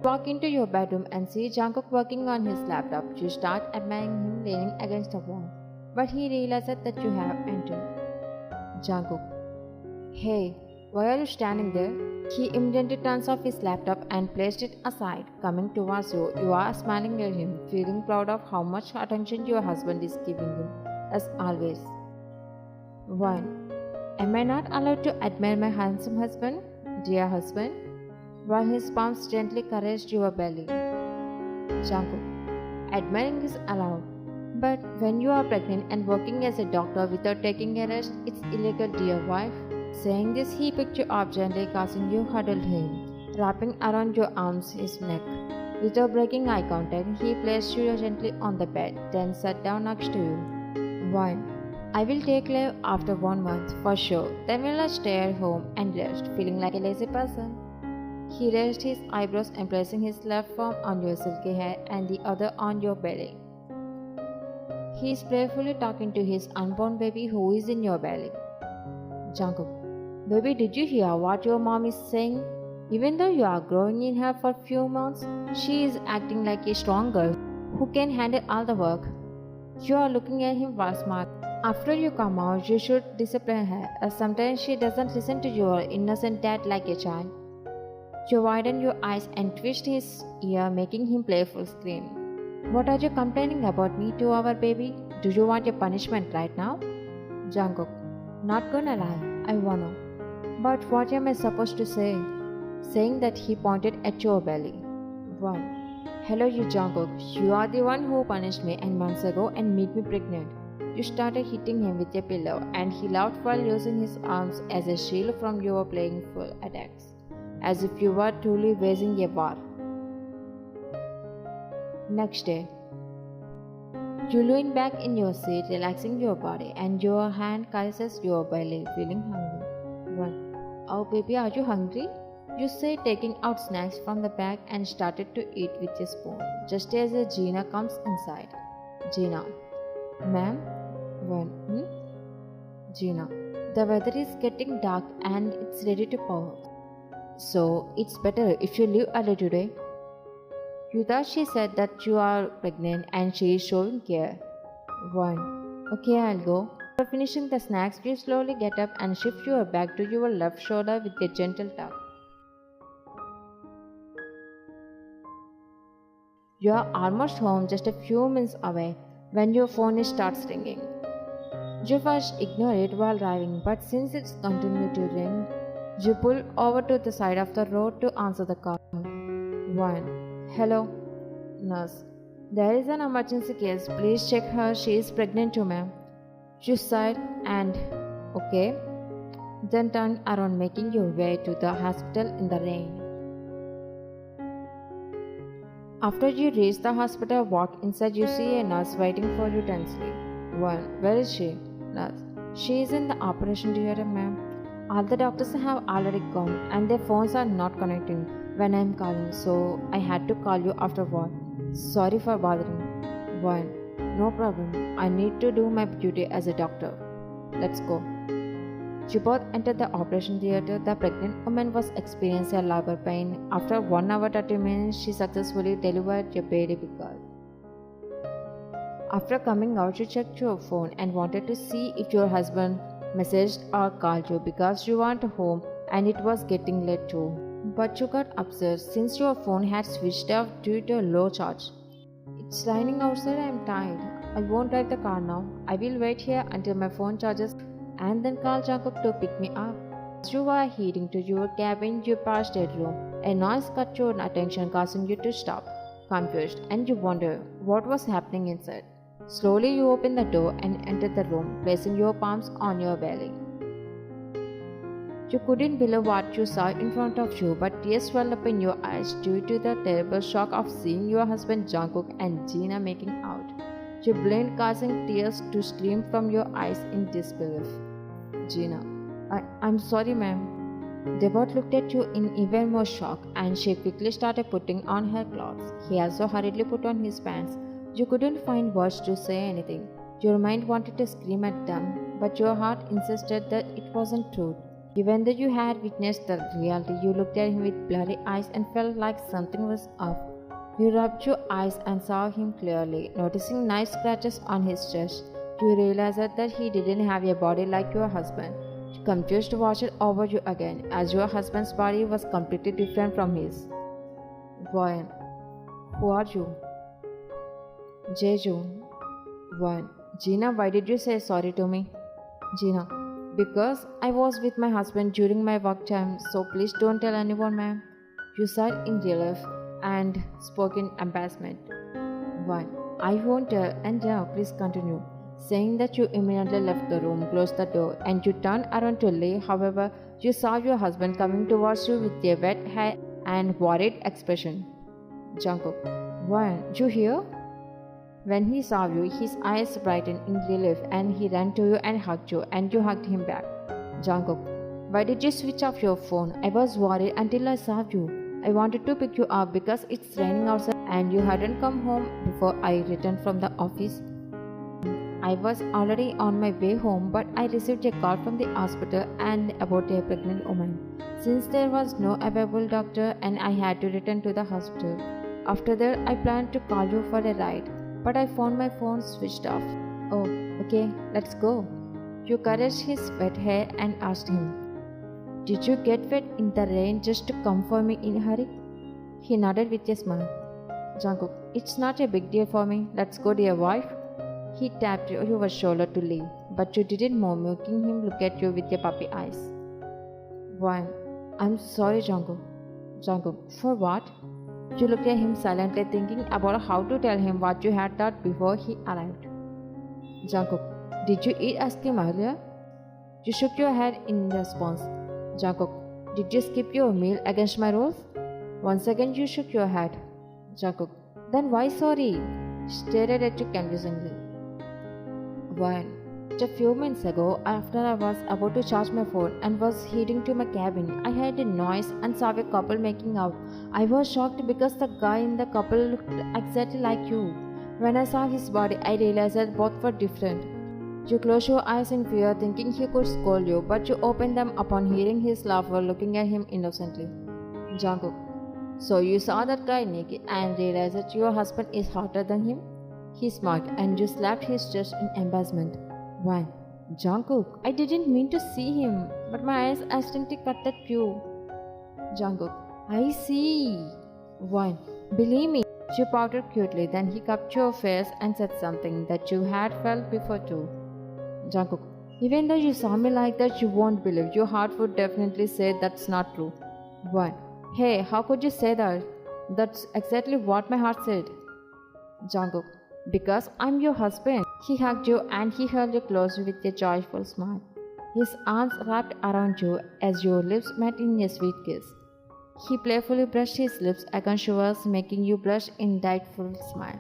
Walk into your bedroom and see Jungkook working on his laptop. You start admiring him leaning against a wall. But he realizes that you have entered. Jungkook. Hey, why are you standing there? He immediately turns off his laptop and placed it aside, coming towards you. You are smiling at him, feeling proud of how much attention your husband is giving you, as always. 1. Am I not allowed to admire my handsome husband, dear husband? While his palms gently caressed your belly. Jungkook. Admiring is allowed. But when you are pregnant and working as a doctor without taking a rest, it's illegal, dear wife. Saying this, he picked you up gently, causing you huddled him, wrapping around your arms his neck. Without breaking eye contact, he placed you gently on the bed, then sat down next to you. 1. I will take leave after 1 month, for sure. Then will I stay at home and rest, feeling like a lazy person. He raised his eyebrows and placing his left palm on your silky hair and the other on your belly. He is playfully talking to his unborn baby who is in your belly. Jungkook. Baby, did you hear what your mom is saying? Even though you are growing in her for few months, she is acting like a strong girl who can handle all the work. You are looking at him while smart. After you come out, you should discipline her, as sometimes she doesn't listen to your innocent dad like a child. You widen your eyes and twist his ear, making him playful scream. What are you complaining about me to our baby? Do you want a punishment right now? Jungkook. Not gonna lie, I wanna. But what am I supposed to say? Saying that, he pointed at your belly. 1. Hello you Jungkook, you are the one who punished me months ago and made me pregnant. You started hitting him with a pillow and he laughed while using his arms as a shield from your playful attacks, as if you were truly waging a war. Next day. You lean back in your seat, relaxing your body, and your hand caresses your belly, feeling hungry. 1. Oh baby, are you hungry? You say, taking out snacks from the bag and started to eat with a spoon, just as Gina comes inside. Gina. Ma'am? 1. Gina. The weather is getting dark and it's ready to pour. So, it's better if you leave early today. You thought she said that you are pregnant and she is showing care. 1. Okay, I'll go. After finishing the snacks, you slowly get up and shift your back to your left shoulder with a gentle tug. You are almost home, just a few minutes away, when your phone starts ringing. You first ignore it while driving, but since it's continued to ring, you pull over to the side of the road to answer the call. 1. Hello, nurse. There is an emergency case. Please check her. She is pregnant too, ma'am. You sighed and, okay. Then turned around, making your way to the hospital in the rain. After you reach the hospital, walk inside, you see a nurse waiting for you tensely. 1. Where is she? Nurse. She is in the operation theater, ma'am. All the doctors have already gone and their phones are not connecting when I am calling, so I had to call you afterward. Sorry for bothering. 1. No problem. I need to do my duty as a doctor. Let's go. You both entered the operation theater. The pregnant woman was experiencing labor pain. After 1 hour 30 minutes, she successfully delivered your baby girl. After coming out, you checked your phone and wanted to see if your husband messaged or called you because you weren't home and it was getting late too. But you got upset since your phone had switched off due to a low charge. It's raining outside, I am tired. I won't drive the car now. I will wait here until my phone charges and then call Jungkook to pick me up. As you were heading to your cabin, you passed a room. A noise caught your attention, causing you to stop, confused, and you wonder what was happening inside. Slowly you opened the door and entered the room, placing your palms on your belly. You couldn't believe what you saw in front of you, but tears welled up in your eyes due to the terrible shock of seeing your husband Jungkook and Gina making out. You blinked, causing tears to stream from your eyes in disbelief. Gina. I'm sorry, ma'am. They both looked at you in even more shock, and she quickly started putting on her clothes. He also hurriedly put on his pants. You couldn't find words to say anything. Your mind wanted to scream at them, but your heart insisted that it wasn't true. Even though you had witnessed the reality, you looked at him with blurry eyes and felt like something was off. You rubbed your eyes and saw him clearly, noticing nice scratches on his chest. You realized that he didn't have a body like your husband. You confused watched over you again, as your husband's body was completely different from his. One. Who are you? Jeju. One. Gina, why did you say sorry to me? Gina. Because I was with my husband during my work time, so please don't tell anyone, ma'am. You sighed in relief and spoke in embarrassment. 1. I won't tell, and now please continue. Saying that you immediately left the room, closed the door, and you turned around to leave. However, you saw your husband coming towards you with a wet hair and worried expression. Jungkook. 1. You hear? When he saw you, his eyes brightened in relief and he ran to you and you hugged him back. Jungkook. Why did you switch off your phone? I was worried until I saw you. I wanted to pick you up because it's raining outside and you hadn't come home before I returned from the office. I was already on my way home, but I received a call from the hospital and about a pregnant woman. Since there was no available doctor and I had to return to the hospital. After that, I planned to call you for a ride, but I found my phone switched off. Oh, okay, let's go. You caressed his wet hair and asked him, did you get wet in the rain just to come for me in a hurry? He nodded with a smile. Jungkook, it's not a big deal for me. Let's go, dear wife. He tapped your shoulder to leave, but you didn't move, making him look at you with your puppy eyes. 1. I'm sorry, Jungkook. Jungkook, for what? You looked at him silently, thinking about how to tell him what you had thought before he arrived. Jungkook, did you eat ice cream earlier? You shook your head in response. Jungkook, did you skip your meal against my rules? Once again you shook your head. Jungkook, then why sorry? Stared at you confusingly. 1. Just a few minutes ago, after I was about to charge my phone and was heading to my cabin, I heard a noise and saw a couple making out. I was shocked because the guy in the couple looked exactly like you. When I saw his body, I realized that both were different. You closed your eyes in fear, thinking he could scold you, but you opened them upon hearing his laughter, looking at him innocently. Jungkook, so you saw that guy naked and realized that your husband is hotter than him? He smiled and you slapped his chest in embarrassment. 1. Jungkook, I didn't mean to see him, but my eyes accidentally cut that view. Jungkook, I see. 1. Believe me. She pouted cutely, then he cupped your face and said something that you had felt before too. Jungkook, even though you saw me like that, you won't believe. Your heart would definitely say that's not true. 1. Hey, how could you say that? That's exactly what my heart said. Jungkook, because I'm your husband. He hugged you and he held you close with a joyful smile. His arms wrapped around you as your lips met in a sweet kiss. He playfully brushed his lips against yours, making you blush in delightful smile.